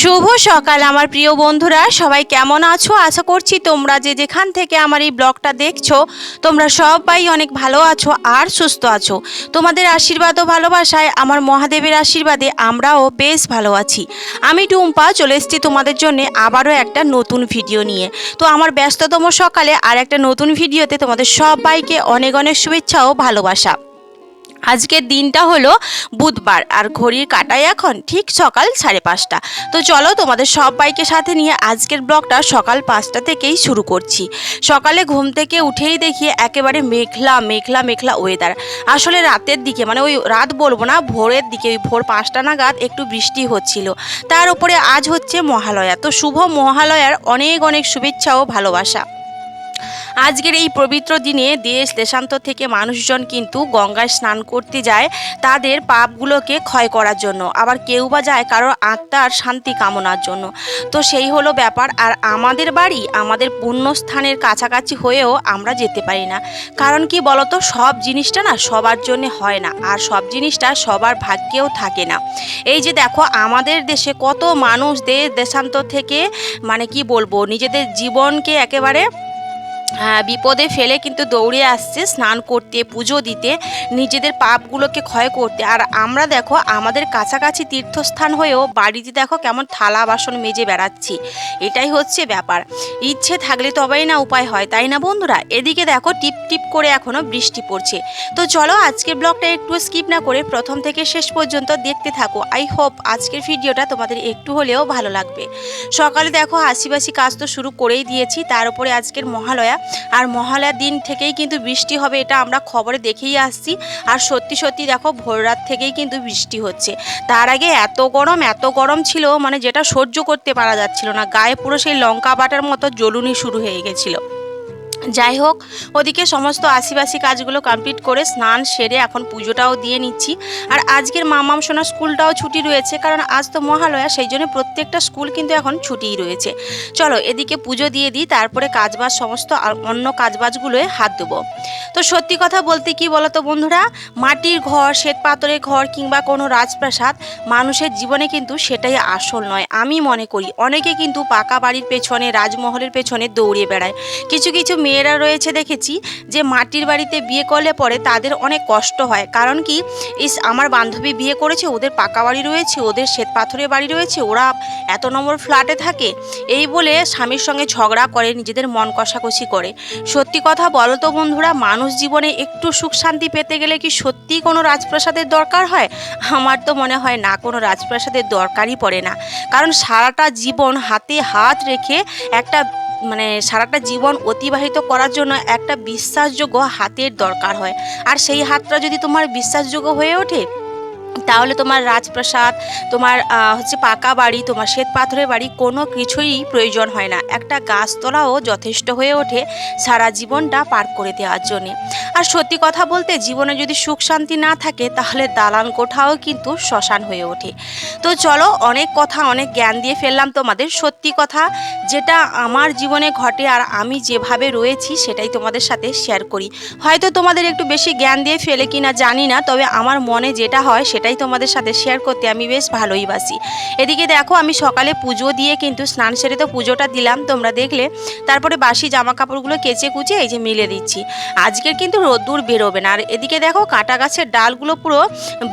শুভ সকাল আমার প্রিয় বন্ধুরা, সবাই কেমন আছো? আশা করছি তোমরা যে যেখান থেকে আমার এই ব্লগটা দেখছো তোমরা সবাই অনেক ভালো আছো আর সুস্থ আছো। তোমাদের আশীর্বাদ ও ভালোবাসায়, আমার মহাদেবের আশীর্বাদে আমরাও বেশ ভালো আছি। আমি টুম্পা চলে এসেছি তোমাদের জন্য আবারও একটা নতুন ভিডিও নিয়ে। তো আমার ব্যস্ততম সকালে আর একটা নতুন ভিডিওতে তোমাদের সবাইকে অনেক অনেক শুভেচ্ছা ও ভালোবাসা। আজকের দিনটা হলো বুধবার আর ঘড়ির কাঁটায় এখন ঠিক সকাল 5:30। তো চলো তোমাদের সবাইকে সাথে নিয়ে আজকের ব্লগটা সকাল 5টা থেকেই শুরু করছি। সকালে ঘুম থেকে উঠেই দেখি একেবারে মেঘলা মেঘলা মেঘলা ওয়েদার। আসলে রাতের দিকে, মানে ওই রাত বলবো না, ভোরের দিকে, ওই ভোর 5টা নাগাদ একটু বৃষ্টি হচ্ছিল। তার উপরে আজ হচ্ছে মহালয়া, তো শুভ মহালয়ার অনেক অনেক শুভেচ্ছা ও ভালোবাসা। আজকের এই পবিত্র দিনে দেশ দেশান্তর থেকে মানুষজন কিন্তু গঙ্গায় স্নান করতে যায় তাদের পাপগুলোকে ক্ষয় করার জন্য, আবার কেউ বা যায় কারোর আত্মার শান্তি কামনার জন্য। তো সেই হলো ব্যাপার। আর আমাদের বাড়ি আমাদের পুণ্যস্থানের কাছাকাছি হয়েও আমরা যেতে পারি না। কারণ কি বলতো, সব জিনিসটা না সবার জন্য হয় না, আর সব জিনিসটা সবার ভাগ্যেও থাকে না। এই যে দেখো, আমাদের দেশে কত মানুষ দেশ দেশান্তর থেকে, মানে কি বলবো, নিজেদের জীবনকে একেবারে বিপদে ফেলে কিন্তু দৌড়ে আসছে স্নান করতে, পুজো দিতে, নিজেদের পাপগুলোকে ক্ষয় করতে। আর আমরা দেখো আমাদের কাছাকাছি তীর্থস্থান হয়েও বাড়িতে দেখো কেমন থালা বাসন মেজে বেড়াচ্ছি। এটাই হচ্ছে ব্যাপার। ইচ্ছে থাকলে তবেই না উপায় হয়, তাই না বন্ধুরা? এদিকে দেখো টিপ টিপ করে এখনও বৃষ্টি পড়ছে। তো চলো আজকের ব্লগটা একটু স্কিপ না করে প্রথম থেকে শেষ পর্যন্ত দেখতে থাকো। আই হোপ আজকের ভিডিওটা তোমাদের একটু হলেও ভালো লাগবে। সকালে দেখো হাসিবাসি কাজ তো শুরু করেই দিয়েছি, তার উপরে আজকের মহালয়া। আর মহালয়ার দিন থেকেই কিন্তু বৃষ্টি হবে, এটা আমরা খবরে দেখেই আসছি। আর সত্যি সত্যি দেখো ভোর রাত থেকেই কিন্তু বৃষ্টি হচ্ছে। তার আগে এত গরম ছিল, মানে যেটা সহ্য করতে পারা যাচ্ছিল না, গায়ে পুরো সেই লঙ্কা বাটার মতো জ্বলুনি শুরু হয়ে গেছিলো। যাই হোক, ওদিকে সমস্ত আশিবাসি কাজগুলো কমপ্লিট করে স্নান সেরে এখন পুজোটাও দিয়ে নিচ্ছি। আর আজকের মামাম সোনার স্কুলটাও ছুটি রয়েছে, কারণ আজ তো মহালয়া, সেই জন্য প্রত্যেকটা স্কুল কিন্তু এখন ছুটিই রয়েছে। চলো এদিকে পুজো দিয়ে দিই, তারপরে কাজবাজ সমস্ত অন্য কাজবাজগুলোয় হাত দেবো। তো সত্যি কথা বলতে কি বলতো বন্ধুরা, মাটির ঘর, শ্বেত পাথরের ঘর কিংবা কোনো রাজপ্রাসাদ মানুষের জীবনে কিন্তু সেটাই আসল নয়। আমি মনে করি অনেকে কিন্তু পাকা বাড়ির পেছনে, রাজমহলের পেছনে দৌড়ে বেড়ায়। কিছু কিছু মেয়েরা রয়েছে দেখেছি যে মাটির বাড়িতে বিয়ে করলে পরে তাদের অনেক কষ্ট হয়। কারণ কি, আমার বান্ধবী বিয়ে করেছে, ওদের পাকা বাড়ি রয়েছে, ওদের শ্বেত পাথরের বাড়ি রয়েছে, ওরা এত নম্বর ফ্ল্যাটে থাকে, এই বলে স্বামীর সঙ্গে ঝগড়া করে, নিজেদের মন কষাকষি করে। সত্যি কথা বলো তো বন্ধুরা, মানুষ জীবনে একটু সুখ শান্তি পেতে গেলে কি সত্যিই কোনো রাজপ্রাসাদের দরকার হয়? আমার তো মনে হয় না, কোনো রাজপ্রাসাদের দরকারই পড়ে না। কারণ সারাটা জীবন হাতে হাত রেখে একটা, মানে সারাটা জীবন অতিবাহিত করার জন্য একটা বিশ্বাসযোগ্য হাতের দরকার হয়। আর সেই হাতটা যদি তোমার বিশ্বাসযোগ্য হয়ে ওঠে, তাহলে তোমার রাজপ্রাসাদ, তোমার হচ্ছে পাকা বাড়ি, তোমার শ্বেত পাথরের বাড়ি, কোনো কিছুই প্রয়োজন হয় না। একটা গাছতলাও যথেষ্ট হয়ে ওঠে সারা জীবনটা পার করে দেওয়ার জন্যে। আর সত্যি কথা বলতে, জীবনে যদি সুখ শান্তি না থাকে তাহলে দালান কোঠাও কিন্তু শ্মশান হয়ে ওঠে। তো চলো, অনেক কথা অনেক জ্ঞান দিয়ে ফেললাম তোমাদের। সত্যি কথা, যেটা আমার জীবনে ঘটে আর আমি যেভাবে রয়েছি সেটাই তোমাদের সাথে শেয়ার করি। হয়তো তোমাদের একটু বেশি জ্ঞান দিয়ে ফেলে কিনা জানি না, তবে আমার মনে যেটা হয় সেটাই তোমাদের সাথে শেয়ার করতে আমি বেশ ভালোই বাসি। এদিকে দেখো আমি সকালে পুজো দিয়ে কিন্তু স্নান সেরে তো পুজোটা দিলাম, তোমরা দেখলে। তারপরে বাসি জামা কাপড়গুলো কেচে কুচে এই যে মিলে দিচ্ছি। আজকের কিন্তু রোদ্দুর বেরোবে না। আর এদিকে দেখো কাঁটা গাছের ডালগুলো পুরো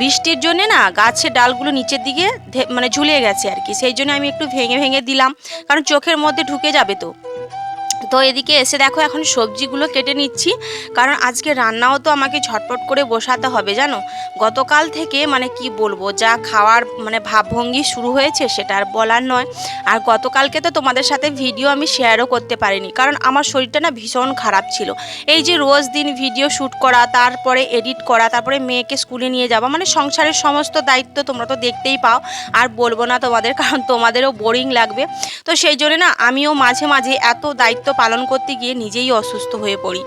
বৃষ্টির জন্যে না, গাছের ডালগুলো নিচের দিকে মানে ঝুলে গেছে আর কি, সেই জন্য আমি একটু ভেঙে ভেঙে দিলাম, কারণ চোখের মধ্যে ঢুকে যাবে তো। তো এদিকে এসে দেখো এখন সবজিগুলো কেটে নিচ্ছি, কারণ আজকে রান্নাও তো আমাকে ঝটপট করে বসাতে হবে জানো। গতকাল থেকে মানে কি বলবো, যা খাওয়ার মানে ভাবভঙ্গি শুরু হয়েছে সেটা আর বলার নয়। আর গতকালকে তো তোমাদের সাথে ভিডিও আমি শেয়ারও করতে পারিনি, কারণ আমার শরীরটা না ভীষণ খারাপ ছিল। এই যে রোজ দিন ভিডিও শ্যুট করা, তারপরে এডিট করা, তারপরে মেয়েকে স্কুলে নিয়ে যাওয়া, মানে সংসারের সমস্ত দায়িত্ব তোমরা তো দেখতেই পাও, আর বলবো না তোমাদের, কারণ তোমাদেরও বোরিং লাগবে। তো সেই জন্য না আমিও মাঝে মাঝে এত দায়িত্ব পালন করতে গিয়ে নিজেই অসুস্থ হয়ে পড়ি।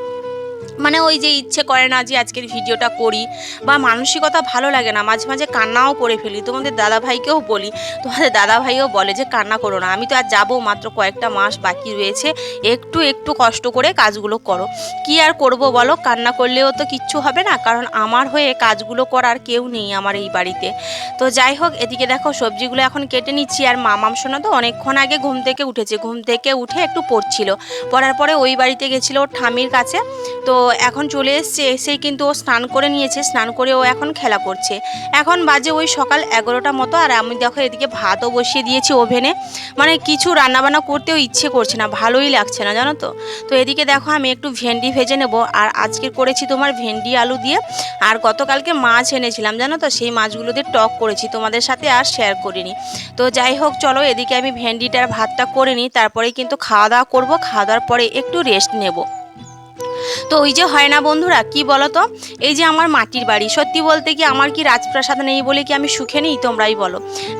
মানে ওই যে ইচ্ছে করে না যে আজকের ভিডিওটা করি, বা মানসিকতা ভালো লাগে না, মাঝে মাঝে কান্নাও করে ফেলি। তোমাদের দাদাভাইকেও বলি, তোমাদের দাদাভাইও বলে যে কান্না করো না, আমি তো আর যাবো, মাত্র কয়েকটা মাস বাকি রয়েছে, একটু একটু কষ্ট করে কাজগুলো করো। কি আর করব বলো, কান্না করলেও তো কিচ্ছু হবে না, কারণ আমার হয়ে কাজগুলো করার কেউ নেই আমার এই বাড়িতে। তো যাই হোক, এদিকে দেখো সবজিগুলো এখন কেটে নিচ্ছি, আর মামাম সোনা তো অনেকক্ষণ আগে ঘুম থেকে উঠেছে, ঘুম থেকে উঠে একটু পড়ছিল, পড়ার পরে ওই বাড়িতে গেছিলো ওর ঠামির কাছে। তো এখন চলে এসছে, এসেই কিন্তু ও স্নান করে নিয়েছে, স্নান করে ও এখন খেলা করছে। এখন বাজে ওই সকাল 11টা মতো, আর আমি দেখো এদিকে ভাতও বসিয়ে দিয়েছি ওভেনে। মানে কিছু রান্নাবান্না করতেও ইচ্ছে করছে না, ভালোই লাগছে না জানো তো। তো এদিকে দেখো আমি একটু ভেন্ডি ভেজে নেব, আর আজকে করেছি তোমার ভেন্ডি আলু দিয়ে। আর গতকালকে মাছ এনেছিলাম জানো তো, সেই মাছগুলো দিয়ে টক করেছি, তোমাদের সাথে আর শেয়ার করিনি। তো যাই হোক চলো, এদিকে আমি ভেন্ডিটার ভাতটা করে নিই, তারপরেই কিন্তু খাওয়া দাওয়া করবো, খাওয়া দাওয়ার পরে একটু রেস্ট নেব। তো ওই যে হয় না বন্ধুরা, কি বলো তো, এই যে আমার মাটির বাড়ি, সত্যি বলতে কি আমার কি রাজপ্রাসাদ নেই বলে কি আমি সুখে নেই, তোমরাই বলো।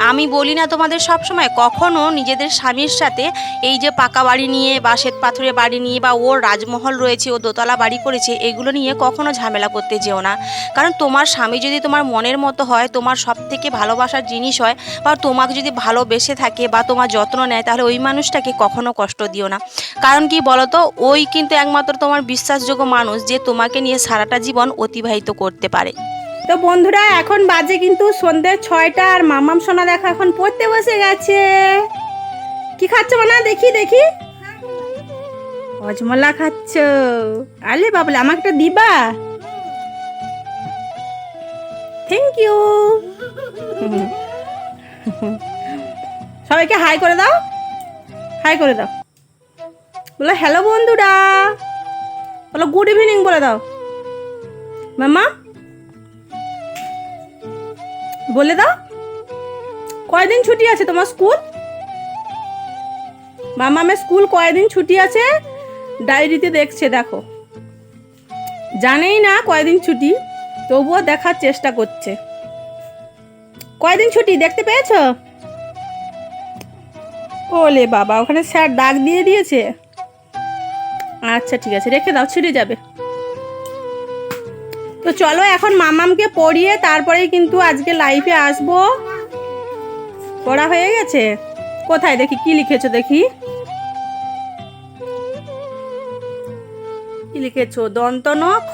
আমি বলি না তোমাদের সব সময়, কখনো নিজেদের স্বামীর সাথে এই যে পাকা বাড়ি নিয়ে বা শ্বেত পাথরের বাড়ি নিয়ে, বা ওর রাজমহল রয়েছে, ও দোতলা বাড়ি করেছে, এগুলো নিয়ে কখনো ঝামেলা করতে যেও না। কারণ তোমার স্বামী যদি তোমার মনের মতো হয়, তোমার সব থেকে ভালোবাসার জিনিস হয়, বা তোমাকে যদি ভালোবেসে থাকে বা তোমার যত্ন নেয়, তাহলে ওই মানুষটাকে কখনো কষ্ট দিও না। কারণ কি বলো তো, ওই কিন্তু একমাত্র তোমার বিশ্বাসযোগ্য মানুষ, যে তোমাকে নিয়ে সারাটা জীবন অতিবাহিত করতে পারে। তো বন্ধুরা, এখন বাজে কিন্তু সন্ধ্যে 6টা, আর মামাম সোনা দেখো এখন পড়তে বসে গেছে। কি খাচ্ছ না, দেখি দেখি। হজমলা খাচ্ছ? আলে বাবলে, আমাকে একটা দিবা? Thank you. সবাইকে হাই করে দাও, হাই করে দাও, বলো হ্যালো বন্ধুরা, বলো গুড ইভিনিং বলে দাও। মামা বলে দাও, কয়দিন ছুটি আছে তোমার স্কুল? মামামের স্কুল কয়দিন ছুটি আছে ডায়েরিতে দেখছে, দেখো। জানেই না কয়দিন ছুটি, তবুও দেখার চেষ্টা করছে। কয়দিন ছুটি দেখতে পেয়েছো? ওলে বাবা, ওখানে স্যার ডাক দিয়ে দিয়েছে। আচ্ছা ঠিক আছে, রেখে দাও, ছিঁড়ে যাবে। তো চলো এখন মামামকে পড়িয়ে তারপরেই কিন্তু আজকে লাইভে আসবো। পড়া হয়ে গেছে? কোথায় দেখি, কি লিখেছো দেখি, কি লিখেছো? দন্ত ন খ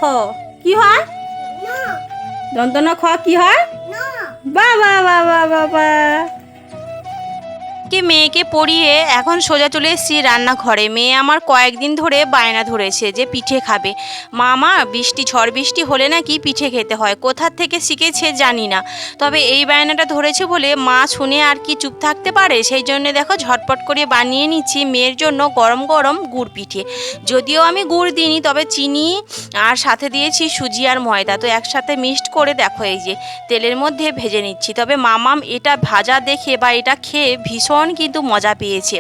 কি হয়? দন্ত ন খ কি হয়? বাবা বাবা বাবা। মেয়েকে পড়িয়ে এখন সোজা চলে এসেছি রান্নাঘরে। মেয়ে আমার কয়েকদিন ধরে বায়না ধরেছে যে পিঠে খাবে। মামা বৃষ্টি, ঝড় বৃষ্টি হলে নাকি পিঠে খেতে হয়, কোথা থেকে শিখেছে জানি না, তবে এই বায়নাটা ধরেছে বলে মা শুনে আর কি চুপ থাকতে পারে। সেই জন্য দেখো ঝটপট করে বানিয়ে নিচ্ছি মেয়ের জন্য গরম গরম গুড় পিঠে। যদিও আমি গুড় দিইনি, তবে চিনি আর সাথে দিয়েছি সুজি আর ময়দা, তো একসাথে মিক্সড করে দেখো এই যে তেলের মধ্যে ভেজে নিচ্ছি। তবে মামাম এটা ভাজা দেখে বা এটা খেয়ে ভীষণ কিন্তু মজা পেয়েছে।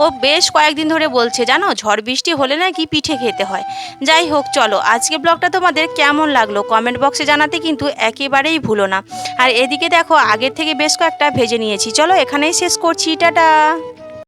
ও বেশ কয়েকদিন ধরে বলছে জানো, ঝড় বৃষ্টি হলে নাকি পিঠে খেতে হয়। যাই হোক চলো, আজকে ব্লগটা তোমাদের কেমন লাগলো কমেন্ট বক্সে জানাতে কিন্তু একেবারেই ভুলো না। আর এদিকে দেখো আগের থেকে বেশ কয়েকটা ভেজে নিয়েছি। চলো এখানেই শেষ করছি, টাটা।